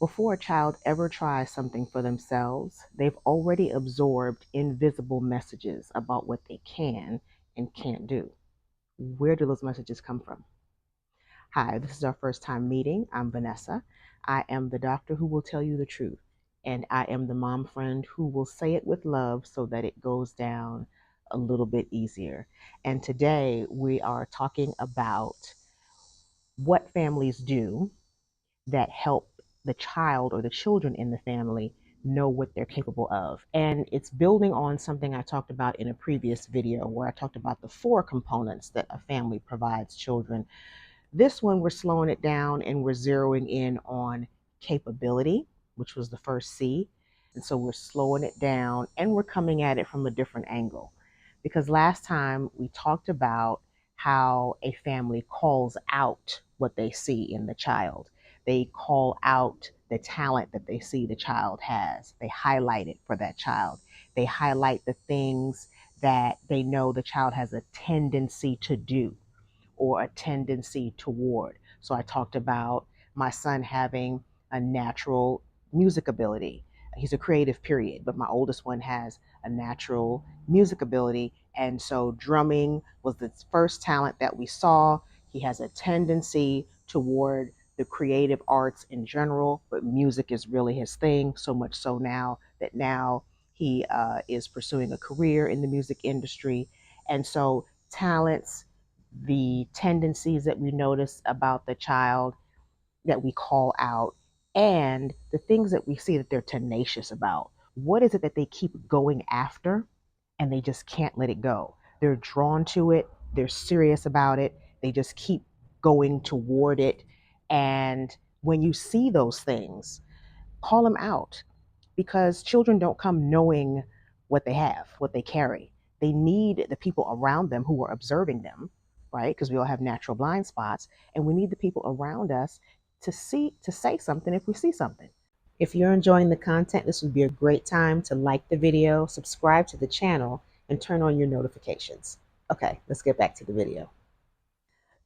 Before a child ever tries something for themselves, they've already absorbed invisible messages about what they can and can't do. Where do those messages come from? Hi, this is our first time meeting. I'm Vanessa. I am the doctor who will tell you the truth, and I am the mom friend who will say it with love so that it goes down a little bit easier. And today we are talking about what families do that help the child or the children in the family know what they're capable of. And it's building on something I talked about in a previous video where I talked about the four components that a family provides children. This one, we're slowing it down and we're zeroing in on capability, which was the first C. And so we're slowing it down and we're coming at it from a different angle. Because last time we talked about how a family calls out what they see in the child. They call out the talent that they see the child has. They highlight it for that child. They highlight the things that they know the child has a tendency to do or a tendency toward. So I talked about my son having a natural music ability. He's a creative, period, but my oldest one has a natural music ability. And so drumming was the first talent that we saw. He has a tendency toward the creative arts in general, but music is really his thing, so much so now he is pursuing a career in the music industry. And so talents, the tendencies that we notice about the child that we call out, and the things that we see that they're tenacious about. What is it that they keep going after and they just can't let it go? They're drawn to it, they're serious about it, they just keep going toward it. And when you see those things, call them out, because children don't come knowing what they have, what they carry. They need the people around them who are observing them, right? Because we all have natural blind spots, and we need the people around us to say something if we see something. If you're enjoying the content, this would be a great time to like the video, subscribe to the channel, and turn on your notifications. Okay, let's get back to the video.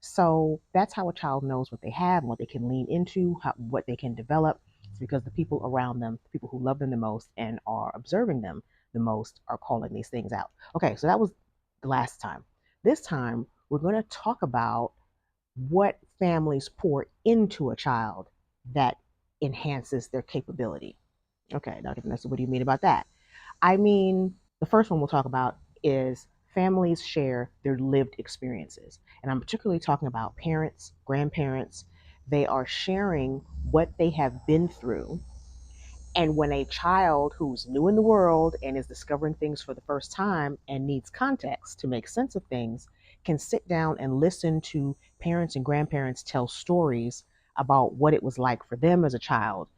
So that's how a child knows what they have and what they can lean into, what they can develop. It's because the people around them, the people who love them the most and are observing them the most, are calling these things out. Okay, so that was the last time. This time, we're going to talk about what families pour into a child that enhances their capability. Okay, Dr. Vanessa, what do you mean about that? I mean, the first one we'll talk about is families share their lived experiences. And I'm particularly talking about parents, grandparents. They are sharing what they have been through. And when a child who's new in the world and is discovering things for the first time and needs context to make sense of things, can sit down and listen to parents and grandparents tell stories about what it was like for them as a child,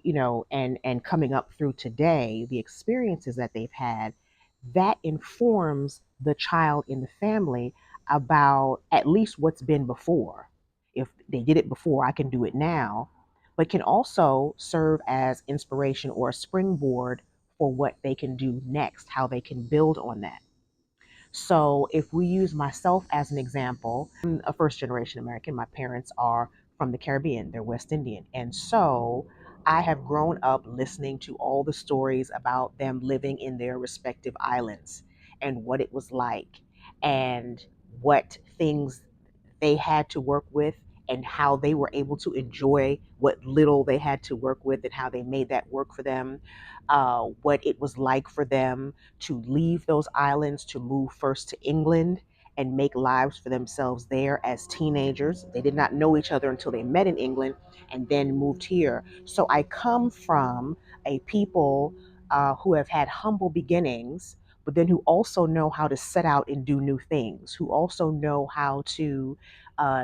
and coming up through today, the experiences that they've had, that informs the child in the family about at least what's been before. If they did it before, I can do it now, but can also serve as inspiration or a springboard for what they can do next, how they can build on that. So if we use myself as an example, I'm a first generation American. My parents are from the Caribbean, they're West Indian. And so I have grown up listening to all the stories about them living in their respective islands and what it was like and what things they had to work with and how they were able to enjoy what little they had to work with and how they made that work for them, what it was like for them to leave those islands to move first to England and make lives for themselves there as teenagers. They did not know each other until they met in England and then moved here. So I come from a people who have had humble beginnings, but then who also know how to set out and do new things, who also know how to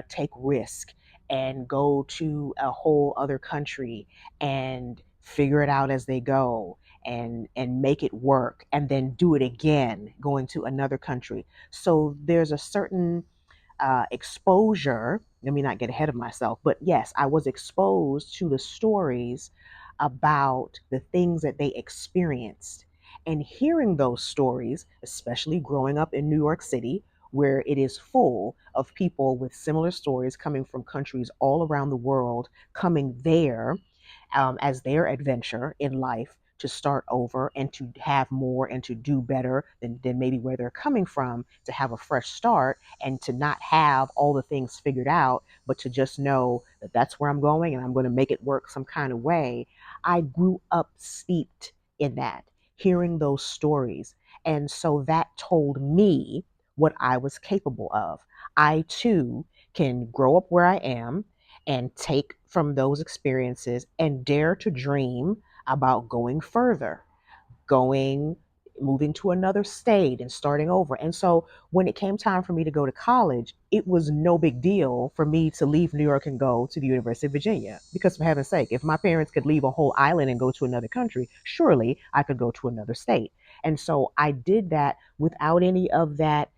take risk and go to a whole other country and figure it out as they go and make it work and then do it again going to another country. So there's a certain exposure. Let me not get ahead of myself, but yes, I was exposed to the stories about the things that they experienced. And hearing those stories, especially growing up in New York City, where it is full of people with similar stories coming from countries all around the world, coming there as their adventure in life to start over and to have more and to do better than maybe where they're coming from, to have a fresh start and to not have all the things figured out, but to just know that that's where I'm going and I'm going to make it work some kind of way. I grew up steeped in that, hearing those stories. And so that told me what I was capable of. I too can grow up where I am and take from those experiences and dare to dream about going further, going, moving to another state and starting over. And so when it came time for me to go to college, it was no big deal for me to leave New York and go to the University of Virginia. Because for heaven's sake, if my parents could leave a whole island and go to another country, surely I could go to another state. And so I did that without any of that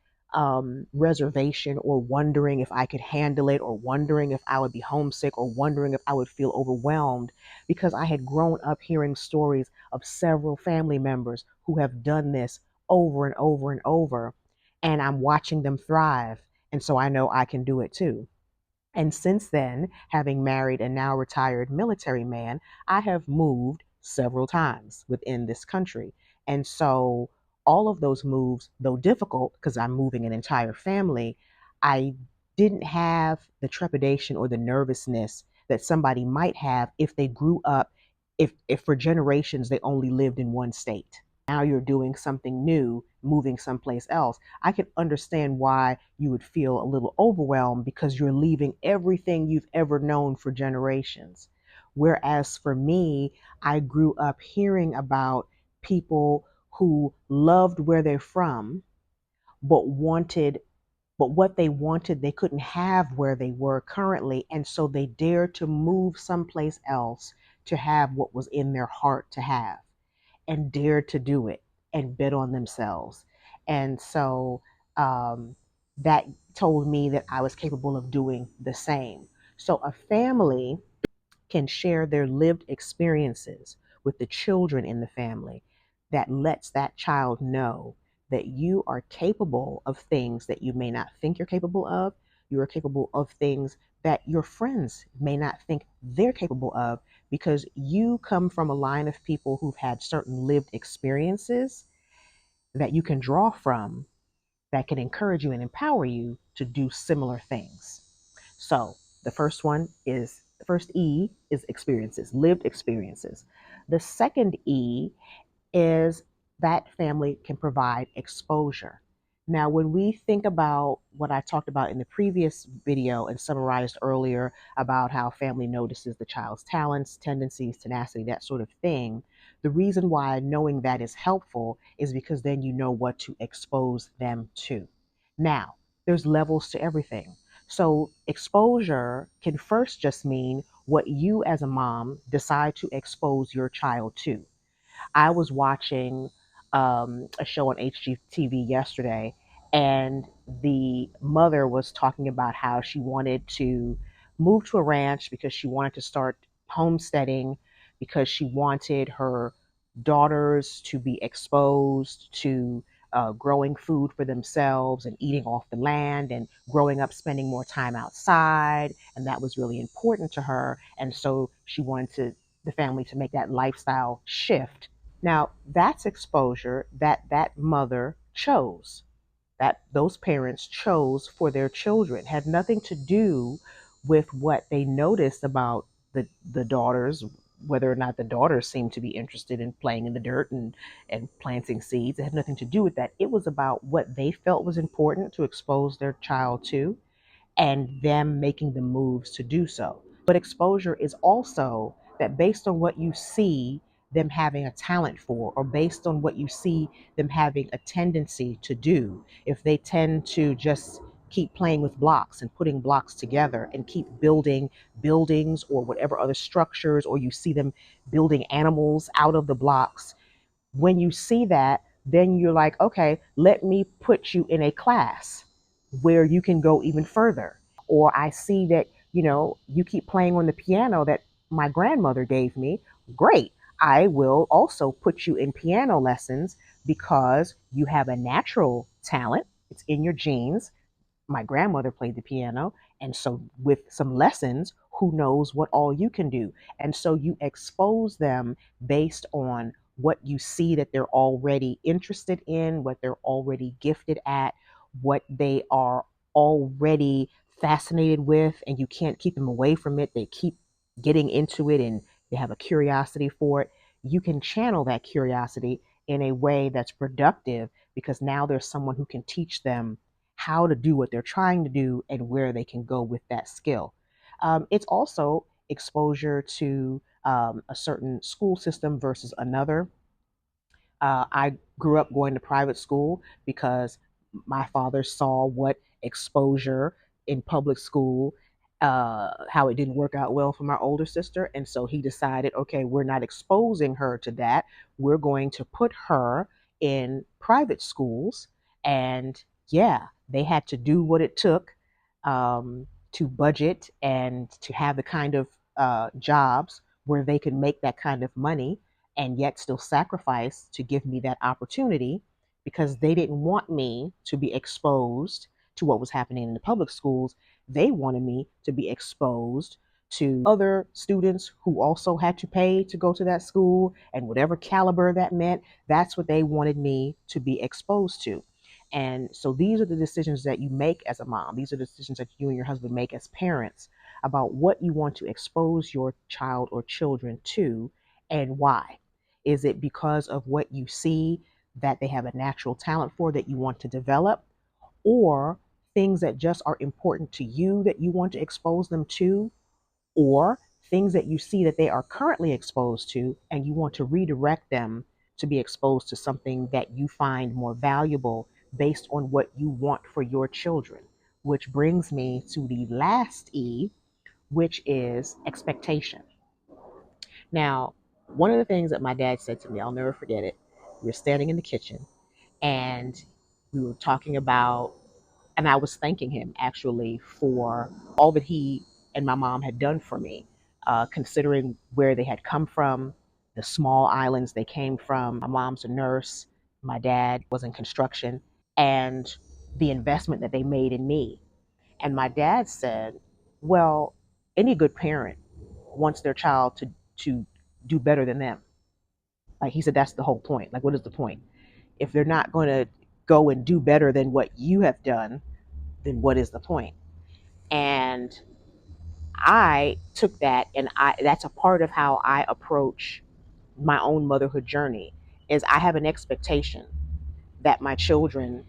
reservation or wondering if I could handle it or wondering if I would be homesick or wondering if I would feel overwhelmed, because I had grown up hearing stories of several family members who have done this over and over and over, and I'm watching them thrive. And so I know I can do it too. And since then, having married a now retired military man, I have moved several times within this country. And so all of those moves, though difficult, because I'm moving an entire family, I didn't have the trepidation or the nervousness that somebody might have if they grew up, if for generations they only lived in one state. Now you're doing something new, moving someplace else. I can understand why you would feel a little overwhelmed because you're leaving everything you've ever known for generations. Whereas for me, I grew up hearing about people who loved where they're from, but wanted, but what they wanted, they couldn't have where they were currently. And so they dared to move someplace else to have what was in their heart to have, and dared to do it and bet on themselves. And so um, that told me that I was capable of doing the same. So a family can share their lived experiences with the children in the family, that lets that child know that you are capable of things that you may not think you're capable of. You are capable of things that your friends may not think they're capable of, because you come from a line of people who've had certain lived experiences that you can draw from, that can encourage you and empower you to do similar things. So the first E is experiences, lived experiences. The second E is that family can provide exposure. Now, when we think about what I talked about in the previous video and summarized earlier about how family notices the child's talents, tendencies, tenacity, that sort of thing, the reason why knowing that is helpful is because then you know what to expose them to. Now, there's levels to everything. So, exposure can first just mean what you as a mom decide to expose your child to. I was watching a show on HGTV yesterday, and the mother was talking about how she wanted to move to a ranch because she wanted to start homesteading, because she wanted her daughters to be exposed to growing food for themselves and eating off the land and growing up spending more time outside. And that was really important to her. And so she wanted the family to make that lifestyle shift. Now, that's exposure that that mother chose, that those parents chose for their children. Had nothing to do with what they noticed about the daughters, whether or not the daughters seemed to be interested in playing in the dirt and planting seeds. It had nothing to do with that. It was about what they felt was important to expose their child to, and them making the moves to do so. But exposure is also that based on what you see them having a talent for, or based on what you see them having a tendency to do, if they tend to just keep playing with blocks and putting blocks together and keep building buildings or whatever other structures, or you see them building animals out of the blocks, when you see that, then you're like, okay, let me put you in a class where you can go even further. Or I see that, you keep playing on the piano that my grandmother gave me. Great. I will also put you in piano lessons because you have a natural talent. It's in your genes. My grandmother played the piano. And so, with some lessons, who knows what all you can do. And so you expose them based on what you see that they're already interested in, what they're already gifted at, what they are already fascinated with, and you can't keep them away from it. They keep getting into it and they have a curiosity for it. You can channel that curiosity in a way that's productive because now there's someone who can teach them how to do what they're trying to do and where they can go with that skill. It's also exposure to a certain school system versus another. I grew up going to private school because my father saw what exposure in public school, how it didn't work out well for my older sister. And so he decided, okay, we're not exposing her to that. We're going to put her in private schools. And yeah, they had to do what it took to budget and to have the kind of jobs where they could make that kind of money and yet still sacrifice to give me that opportunity because they didn't want me to be exposed to what was happening in the public schools. They wanted me to be exposed to other students who also had to pay to go to that school and whatever caliber that meant. That's what they wanted me to be exposed to. And so these are the decisions that you make as a mom. These are the decisions that you and your husband make as parents about what you want to expose your child or children to and why. Is it because of what you see that they have a natural talent for that you want to develop, or things that just are important to you that you want to expose them to, or things that you see that they are currently exposed to and you want to redirect them to be exposed to something that you find more valuable based on what you want for your children? Which brings me to the last E, which is expectation. Now, one of the things that my dad said to me, I'll never forget it. We were standing in the kitchen and we were talking about, and I was thanking him actually for all that he and my mom had done for me, considering where they had come from, the small islands they came from. My mom's a nurse, my dad was in construction, and the investment that they made in me. And my dad said, well, any good parent wants their child to do better than them. Like he said, that's the whole point. Like, what is the point? If they're not going to go and do better than what you have done, then what is the point? And I took that, and that's a part of how I approach my own motherhood journey. Is I have an expectation that my children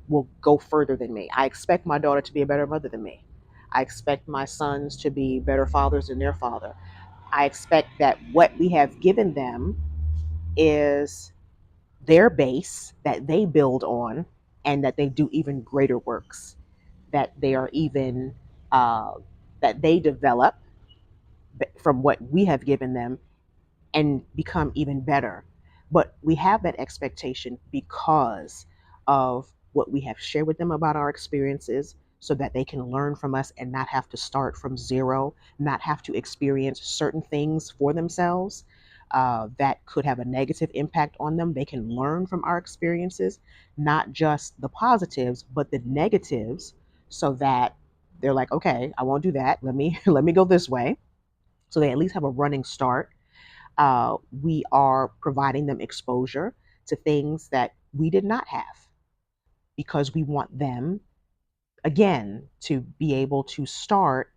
will go further than me. I expect my daughter to be a better mother than me. I expect my sons to be better fathers than their father. I expect that what we have given them is their base that they build on, and that they do even greater works, that they are even uh, that they develop from what we have given them and become even better. But we have that expectation because of what we have shared with them about our experiences so that they can learn from us and not have to start from zero, not have to experience certain things for themselves that could have a negative impact on them. They can learn from our experiences, not just the positives, but the negatives, so that they're like, okay, I won't do that. Let me go this way. So they at least have a running start. We are providing them exposure to things that we did not have because we want them, again, to be able to start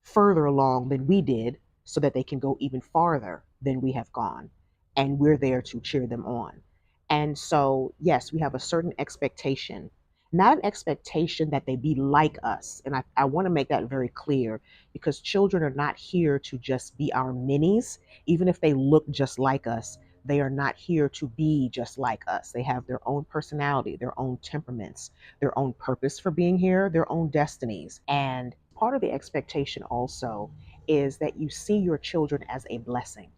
further along than we did so that they can go even farther than we have gone. And we're there to cheer them on. And so, yes, we have a certain expectation, not an expectation that they be like us. And I want to make that very clear because children are not here to just be our minis, even if they look just like us. They are not here to be just like us. They have their own personality, their own temperaments, their own purpose for being here, their own destinies. And part of the expectation also is that you see your children as a blessing.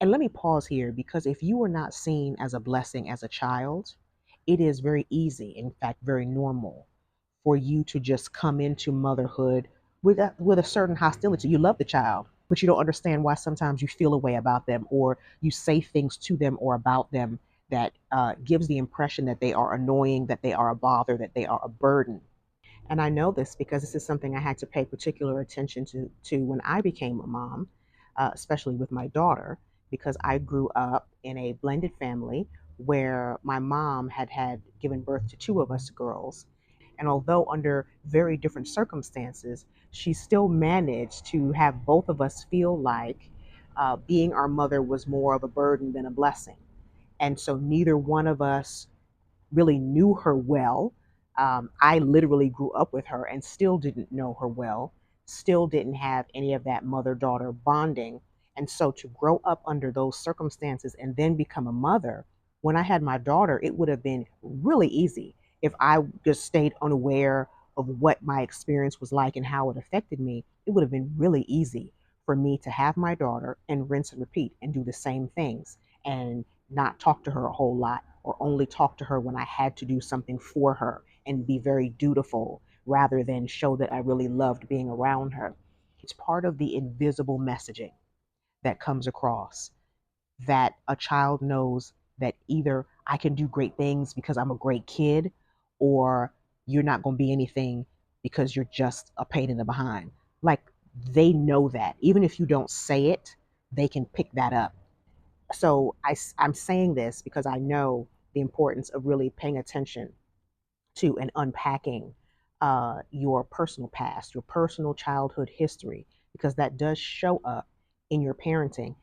And let me pause here because if you are not seen as a blessing as a child, it is very easy, in fact, very normal for you to just come into motherhood with a certain hostility. You love the child, but you don't understand why sometimes you feel a way about them, or you say things to them or about them that gives the impression that they are annoying, that they are a bother, that they are a burden. And I know this because this is something I had to pay particular attention to when I became a mom, especially with my daughter, because I grew up in a blended family where my mom had given birth to two of us girls. And although under very different circumstances, she still managed to have both of us feel like being our mother was more of a burden than a blessing. And so neither one of us really knew her well. I literally grew up with her and still didn't know her well, still didn't have any of that mother daughter bonding. And so to grow up under those circumstances and then become a mother, when I had my daughter, it would have been really easy if I just stayed unaware of what my experience was like and how it affected me. It would have been really easy for me to have my daughter and rinse and repeat and do the same things and not talk to her a whole lot or only talk to her when I had to do something for her and be very dutiful rather than show that I really loved being around her. It's part of the invisible messaging that comes across that a child knows that either I can do great things because I'm a great kid, or you're not going to be anything because you're just a pain in the behind. Like they know that. Even if you don't say it, they can pick that up. So I'm saying this because I know the importance of really paying attention to and unpacking your personal past, your personal childhood history, because that does show up in your parenting,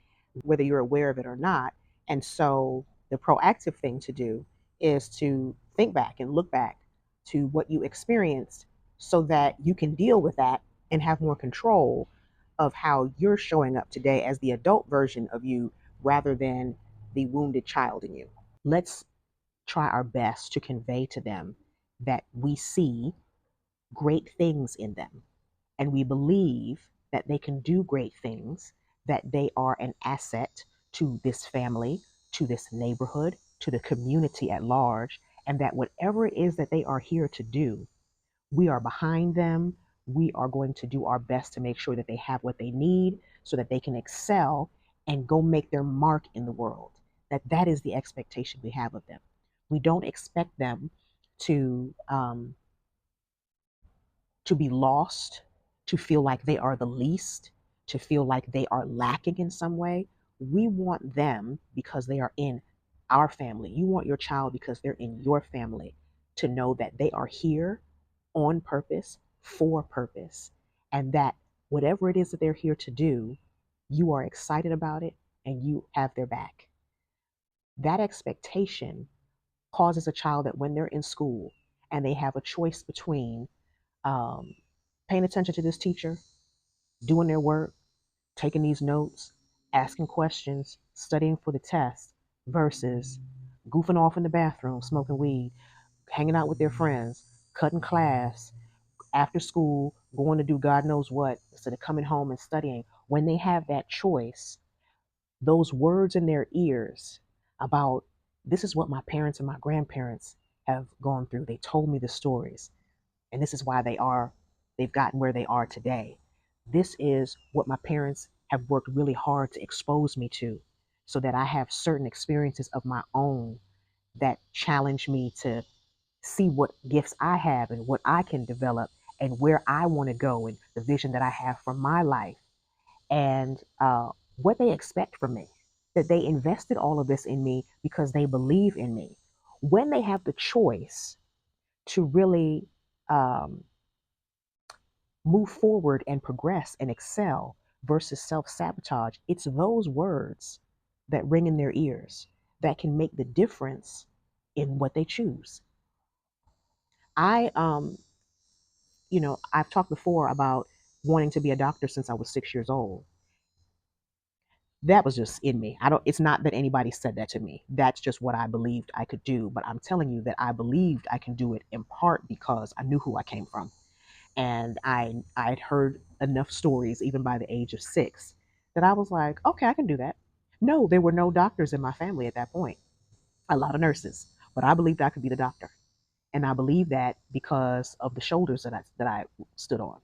whether you're aware of it or not. And so the proactive thing to do is to think back and look back to what you experienced so that you can deal with that and have more control of how you're showing up today as the adult version of you rather than the wounded child in you. Let's try our best to convey to them that we see great things in them and we believe that they can do great things, that they are an asset to this family, to this neighborhood, to the community at large, and that whatever it is that they are here to do, we are behind them. We are going to do our best to make sure that they have what they need so that they can excel and go make their mark in the world. That is the expectation we have of them. We don't expect them to to be lost, to feel like they are the least, to feel like they are lacking in some way. We want them because they are in our family. You want your child because they're in your family to know that they are here on purpose, for purpose, and that whatever it is that they're here to do, you are excited about it and you have their back. That expectation causes a child that when they're in school and they have a choice between um, paying attention to this teacher, doing their work, taking these notes, asking questions, studying for the test, versus goofing off in the bathroom, smoking weed, hanging out with their friends, cutting class, after school, going to do God knows what, instead of coming home and studying. When they have that choice, those words in their ears about this is what my parents and my grandparents have gone through. They told me the stories, and this is why they've gotten where they are today. This is what my parents have worked really hard to expose me to so that I have certain experiences of my own that challenge me to see what gifts I have and what I can develop and where I want to go and the vision that I have for my life and what they expect from me. That they invested all of this in me because they believe in me. When they have the choice to really um, move forward and progress and excel versus self sabotage, it's those words that ring in their ears that can make the difference in what they choose. I I've talked before about wanting to be a doctor since I was 6 years old. That was just in me. I don't It's not that anybody said that to me. That's just what I believed I could do. But I'm telling you that I believed I can do it in part because I knew who I came from. And I'd heard enough stories even by the age of 6 that I was like, okay, I can do that. No, there were no doctors in my family at that point. A lot of nurses, but I believed I could be the doctor. And I believed that because of the shoulders that I stood on.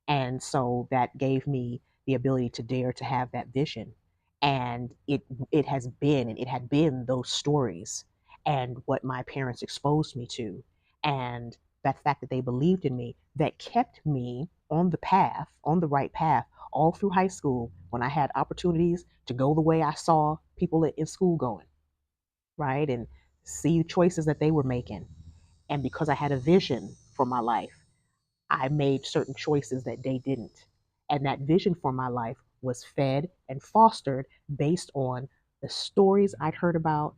And so that gave me the ability to dare to have that vision. And it has been and it had been those stories and what my parents exposed me to and that fact that they believed in me, that kept me on the path, on the right path, all through high school when I had opportunities to go the way I saw people in school going, right? And see choices that they were making. And because I had a vision for my life, I made certain choices that they didn't. And that vision for my life was fed and fostered based on the stories I'd heard about,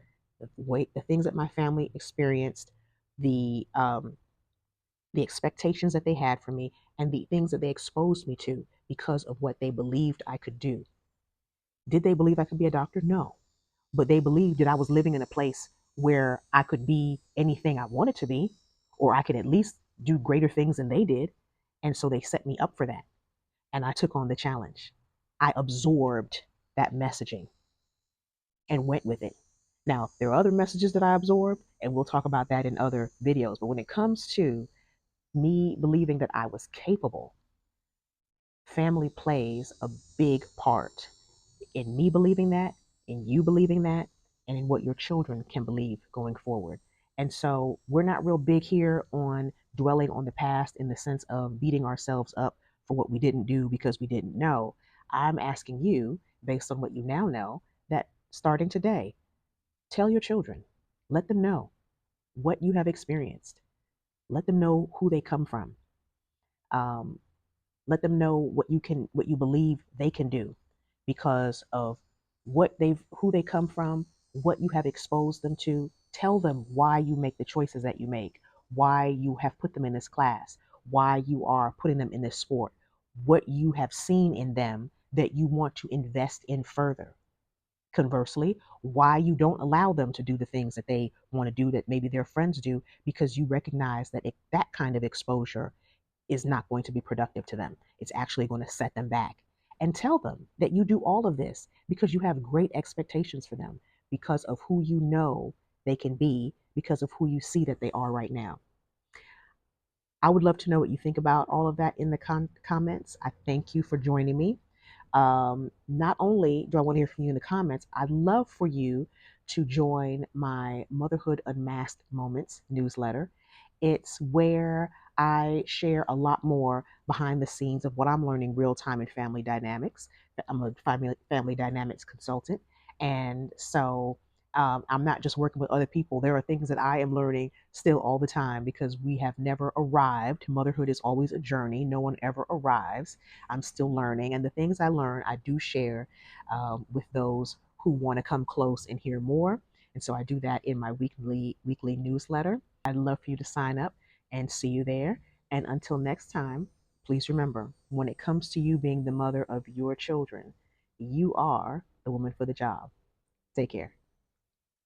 the things that my family experienced, the the expectations that they had for me, and the things that they exposed me to because of what they believed I could do. Did they believe I could be a doctor? No. But they believed that I was living in a place where I could be anything I wanted to be, or I could at least do greater things than they did. And so they set me up for that. And I took on the challenge. I absorbed that messaging and went with it. Now, there are other messages that I absorbed, and we'll talk about that in other videos. But when it comes to me believing that I was capable, family plays a big part in me believing that, in you believing that, and in what your children can believe going forward. And so we're not real big here on dwelling on the past in the sense of beating ourselves up for what we didn't do because we didn't know. I'm asking you, based on what you now know, that starting today, tell your children, let them know what you have experienced, let them know who they come from. Um, let them know what you believe they can do because of who they come from, what you have exposed them to. Tell them why you make the choices that you make, why you have put them in this class, why you are putting them in this sport, what you have seen in them that you want to invest in further. Conversely, why you don't allow them to do the things that they want to do that maybe their friends do because you recognize that that kind of exposure is not going to be productive to them. It's actually going to set them back. And tell them that you do all of this because you have great expectations for them, because of who you know they can be, because of who you see that they are right now. I would love to know what you think about all of that in the comments. I thank you for joining me. Not only do I want to hear from you in the comments, I'd love for you to join my Motherhood Unmasked Moments newsletter. It's where I share a lot more behind the scenes of what I'm learning real time in family dynamics. I'm a family dynamics consultant. And so I'm not just working with other people. There are things that I am learning still all the time because we have never arrived. Motherhood is always a journey. No one ever arrives. I'm still learning. And the things I learn, I do share with those who want to come close and hear more. And so I do that in my weekly newsletter. I'd love for you to sign up and see you there. And until next time, please remember, when it comes to you being the mother of your children, you are the woman for the job. Take care.